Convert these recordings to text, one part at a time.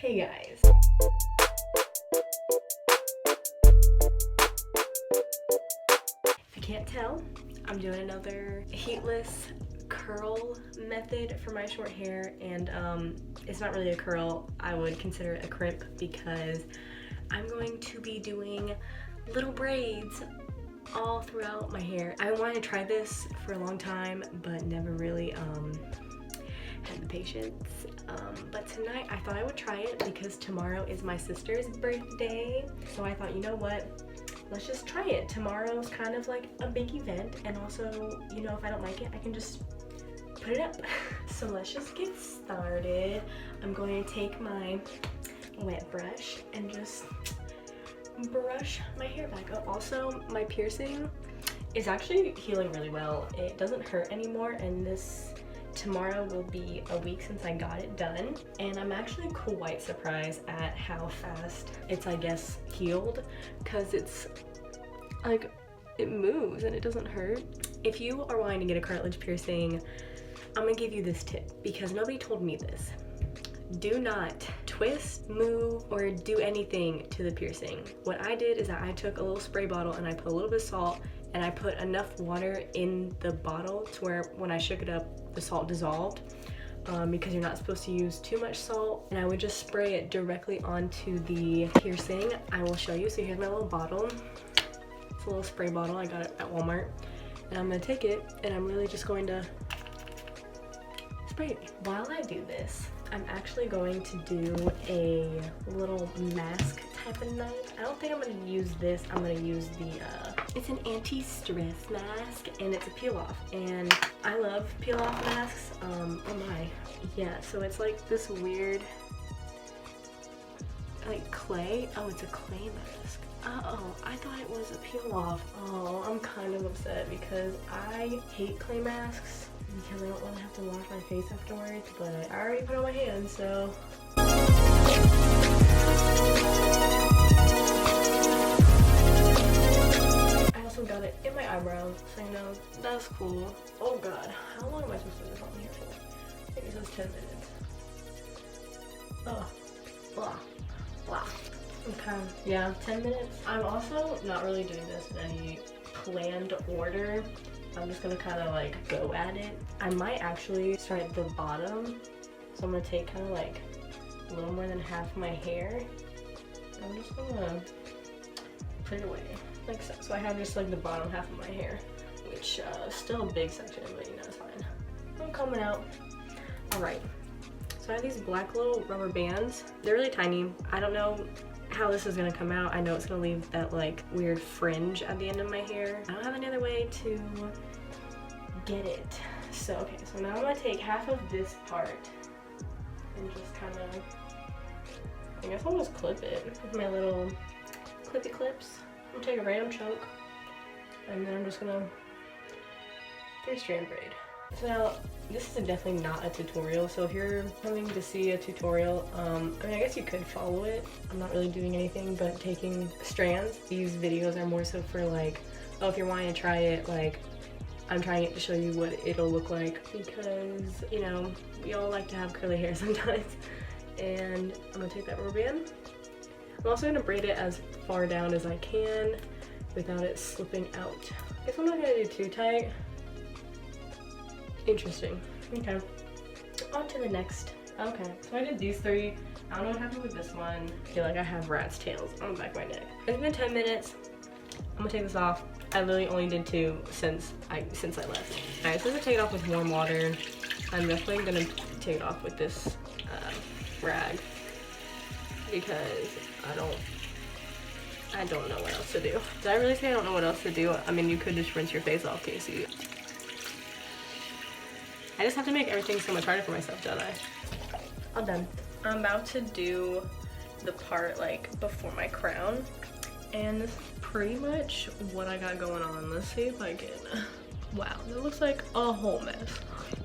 Hey guys. If you can't tell, I'm doing another heatless curl method for my short hair, and it's not really a curl. I would consider it a crimp because I'm going to be doing little braids all throughout my hair. I wanted to try this for a long time, but never really had the patience. But tonight I thought I would try it because tomorrow is my sister's birthday. So I thought, you know what? Let's just try it. Tomorrow's kind of like a big event, and also, you know, if I don't like it, I can just put it up. So let's just get started. I'm going to take my wet brush and just brush my hair back up. Also, my piercing is actually healing really well. It doesn't hurt anymore, and tomorrow will be a week since I got it done, and I'm actually quite surprised at how fast it's, I guess, healed, because it's like it moves and it doesn't hurt. If you are wanting to get a cartilage piercing, I'm gonna give you this tip because nobody told me this. Do not twist, move, or do anything to the piercing. What I did is that I took a little spray bottle and I put a little bit of salt, and I put enough water in the bottle to where when I shook it up, the salt dissolved, because you're not supposed to use too much salt. And I would just spray it directly onto the piercing. I will show you. So here's my little bottle. It's a little spray bottle. I got it at Walmart. And I'm gonna take it and I'm really just going to spray it. While I do this, I'm actually going to do a little mask type of knife. I don't think I'm gonna use this. I'm gonna use it's an anti-stress mask, and it's a peel-off. And I love peel-off masks. Oh my. Yeah, so it's like this weird, like clay. Oh, it's a clay mask. Oh, I thought it was a peel-off. Oh, I'm kind of upset because I hate clay masks because I don't want to have to wash my face afterwards, but I already put on my hands, so. I also got it in my eyebrows, so you know, that's cool. Oh god, how long am I supposed to leave this on here for? I think it says 10 minutes. Oh, blah, blah. Okay, yeah, 10 minutes. I'm also not really doing this in any planned order. I'm just gonna kind of like go at it. I might actually start at the bottom. So I'm gonna take kind of like a little more than half my hair. And I'm just gonna put it away like so. So I have just like the bottom half of my hair, which is still a big section, but you know, it's fine. I'm coming out. All right. So I have these black little rubber bands. They're really tiny. I don't know how this is gonna come out. I know it's gonna leave that like weird fringe at the end of my hair. I don't have any other way to get it. So okay, so now I'm gonna take half of this part and just kind of, I guess I'll just clip it with my little clippy clips. I'm gonna take a random chunk and then I'm just gonna 3-strand braid. So now, this is definitely not a tutorial, so if you're coming to see a tutorial, I mean, I guess you could follow it. I'm not really doing anything but taking strands. These videos are more so for like, oh, if you're wanting to try it, like, I'm trying it to show you what it'll look like because, you know, we all like to have curly hair sometimes. And I'm gonna take that rubber band. I'm also gonna braid it as far down as I can without it slipping out. I guess I'm not gonna do too tight. Interesting. Okay. On to the next. Okay, so I did these 3. I don't know what happened with this one. I feel like I have rat's tails on the back of my neck. It's been 10 minutes. I'm gonna take this off. I literally only did 2 since I left. Alright, so I'm gonna take it off with warm water. I'm definitely gonna take it off with this rag because I don't know what else to do. Did I really say I don't know what else to do? I mean, you could just rinse your face off, Casey. I just have to make everything so much harder for myself, don't I? I'm done. I'm about to do the part like before my crown, and this is pretty much what I got going on. Let's see if I can. Wow, it looks like a whole mess.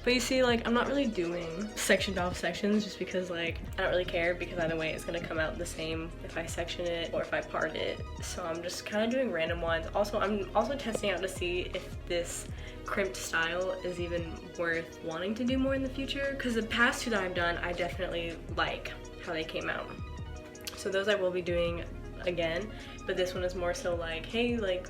But you see, like, I'm not really doing sectioned off sections just because, like, I don't really care, because either way it's gonna come out the same if I section it or if I part it. So I'm just kind of doing random ones. Also, I'm also testing out to see if this crimped style is even worth wanting to do more in the future, because the past two that I've done, I definitely like how they came out. So those I will be doing again, but this one is more so like, hey, like,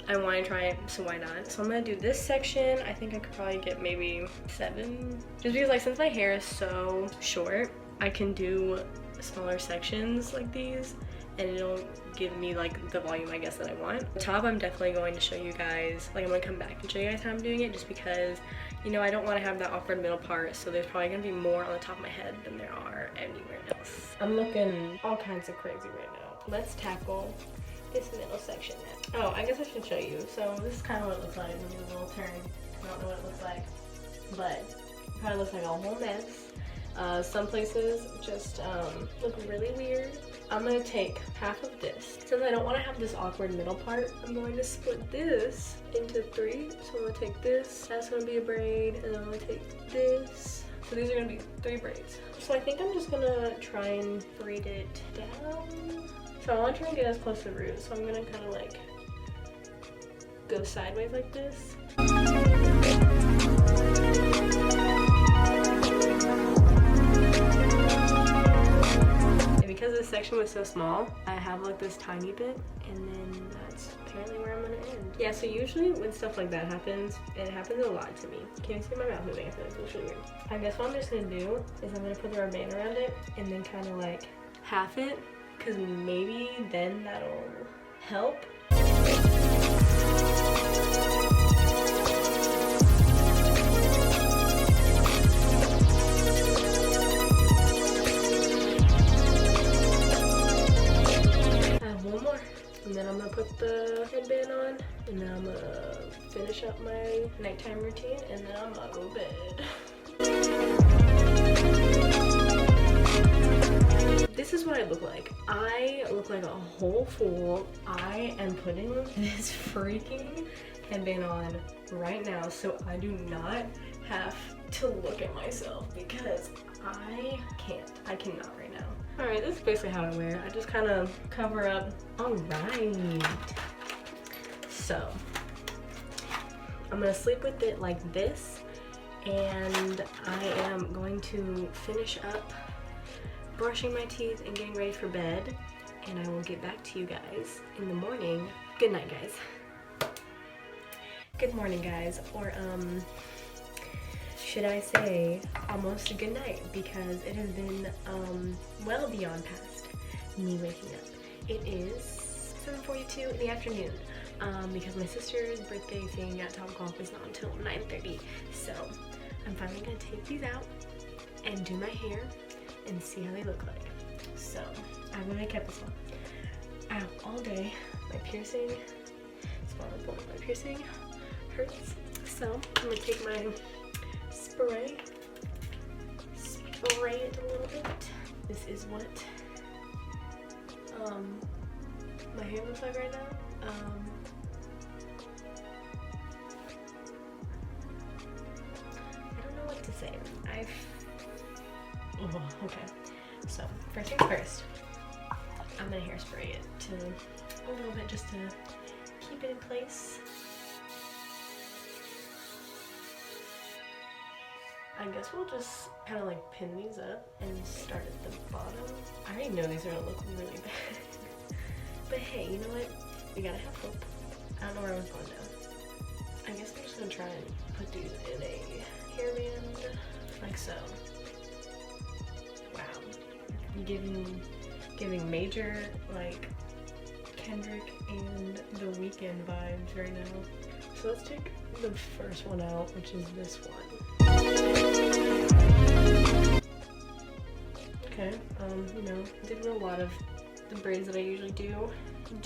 I want to try it, so why not? So I'm gonna do this section. I think I could probably get maybe 7, just because, like, since my hair is so short, I can do smaller sections like these, and it'll give me, like, the volume, I guess, that I want. The top, I'm definitely going to show you guys, like, I'm gonna come back and show you guys how I'm doing it, just because, you know, I don't want to have that awkward middle part, so there's probably gonna be more on the top of my head than there are anywhere else. I'm looking all kinds of crazy right now. Let's tackle this middle section now. Oh, I guess I should show you. So this is kind of what it looks like when you do a little turn. I don't know what it looks like, but it kind of looks like a whole mess. Some places just look really weird. I'm gonna take half of this. Since I don't want to have this awkward middle part, I'm going to split this into 3. So I'm gonna take this, that's gonna be a braid, and I'm gonna take this. So these are gonna be 3 braids. So I think I'm just gonna try and braid it down. So I want to try and get as close to the root, so I'm gonna kind of like go sideways like this. And because this section was so small, I have like this tiny bit, and then that's apparently where I'm gonna end. Yeah, so usually when stuff like that happens, it happens a lot to me. Can you see my mouth moving? I feel like it's really weird. I guess what I'm just gonna do is I'm gonna put the rubber band around it and then kind of like half it, because maybe then that'll help. I have one more, and then I'm gonna put the headband on, and then I'm gonna finish up my nighttime routine, and then I'm gonna go to bed. This is what I look like. I look like a whole fool. I am putting this freaking headband on right now, so I do not have to look at myself, because I can't. I cannot right now. Alright, this is basically how I wear it. I just kind of cover up. Alright. So, I'm gonna sleep with it like this, and I am going to finish up brushing my teeth and getting ready for bed, and I will get back to you guys in the morning. Good night, guys. Good morning, guys, or should I say almost a good night, because it has been well beyond past me waking up. It is 7:42 in the afternoon, because my sister's birthday thing at Topgolf is not until 9:30, so I'm finally gonna take these out and do my hair and see how they look like. So I've really kept this one out all day. My piercing, my piercing hurts. So I'm gonna take my spray it a little bit. This is what my hair looks like right now. I don't know what to say. Oh, okay, so first things first, I'm gonna hairspray it to a little bit just to keep it in place. I guess we'll just kind of like pin these up and start at the bottom. I already know these are gonna look really bad, but hey, you know what? We gotta have hope. I don't know where I was going now. I guess I'm just gonna try and put these in a hairband, like so. Giving major like Kendrick and The Weeknd vibes right now. So let's take the first one out, which is this one. Okay, you know, didn't do a lot of the braids that I usually do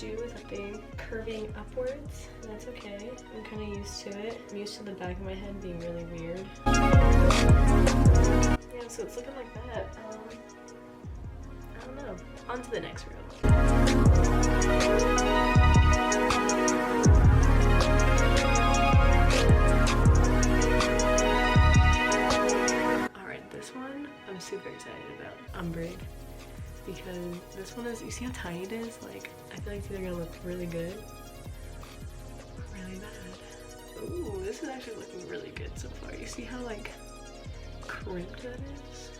with like the curving upwards. And that's okay. I'm kind of used to it. I'm used to the back of my head being really weird. Yeah, so it's looking like that. I don't know. On to the next room. because this one is, you see how tiny it is? Like, I feel like it's either gonna look really good or really bad. Ooh, this is actually looking really good so far. You see how like crimped that is?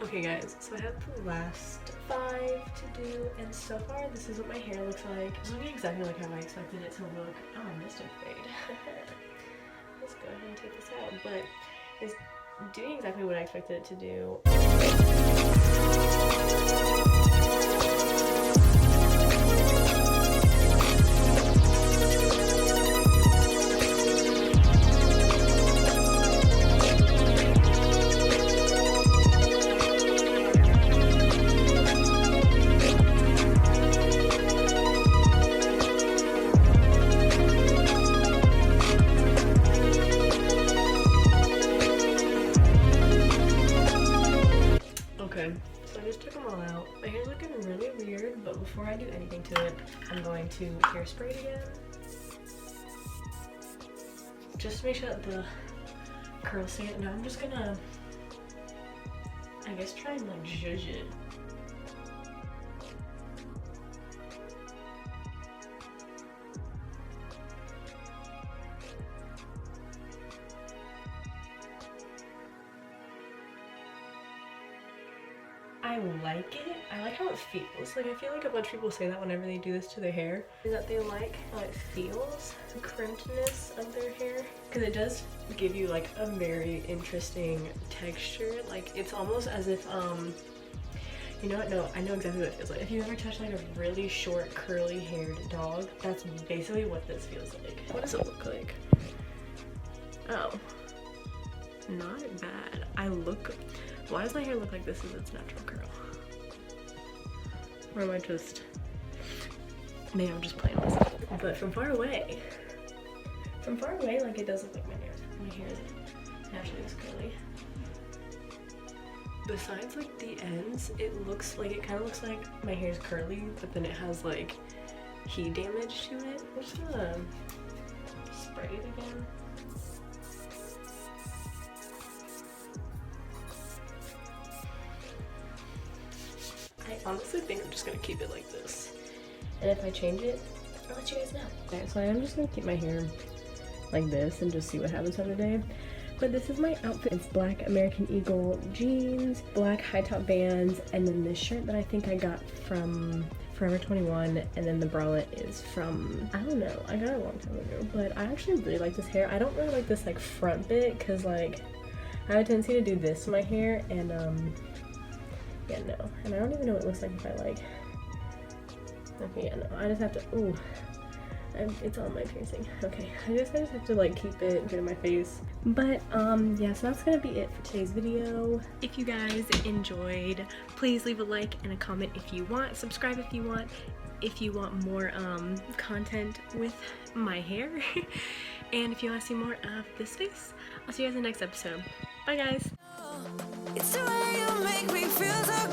Okay guys, so I have the last 5 to do, and so far this is what my hair looks like. It's looking exactly like how I expected it to look. Oh, I missed a fade. Let's go ahead and take this out, but it's doing exactly what I expected it to do. So I just took them all out. My hair's looking really weird, but before I do anything to it, I'm going to hairspray it again. Just to make sure that the curls stay. Now I'm just gonna, I guess, try and like zhuzh it. I like it. I like how it feels. Like, I feel like a bunch of people say that whenever they do this to their hair, is that they like how it feels, the crimpedness of their hair. Because it does give you like a very interesting texture. Like, it's almost as if, you know what? No, I know exactly what it feels like. If you ever touch like a really short, curly haired dog, that's basically what this feels like. What does it look like? Oh, not bad. Why does my hair look like this is its natural curl? Or am I just, maybe I'm just playing with myself. But from far away, like, it does look like my hair. My hair is naturally this curly. Besides like the ends, it looks like, it kind of looks like my hair's curly, but then it has like heat damage to it. I'm just gonna spray it again. I honestly think I'm just gonna keep it like this. And if I change it, I'll let you guys know. Okay, so I am just gonna keep my hair like this and just see what happens on the day. But this is my outfit. It's black American Eagle jeans, black high top bands, and then this shirt that I think I got from Forever 21, and then the bralette is from, I don't know, I got it a long time ago. But I actually really like this hair. I don't really like this like front bit, because like I have a tendency to do this to my hair, and yeah, no. And I don't even know what it looks like if I like, okay, yeah, no, I just have to, ooh, it's on my piercing. Okay, I just have to like keep it good in my face. But yeah, so that's gonna be it for today's video. If you guys enjoyed, please leave a like and a comment if you want, subscribe if you want more content with my hair. And if you want to see more of this face, I'll see you guys in the next episode. Bye guys. It's the way you make me feel so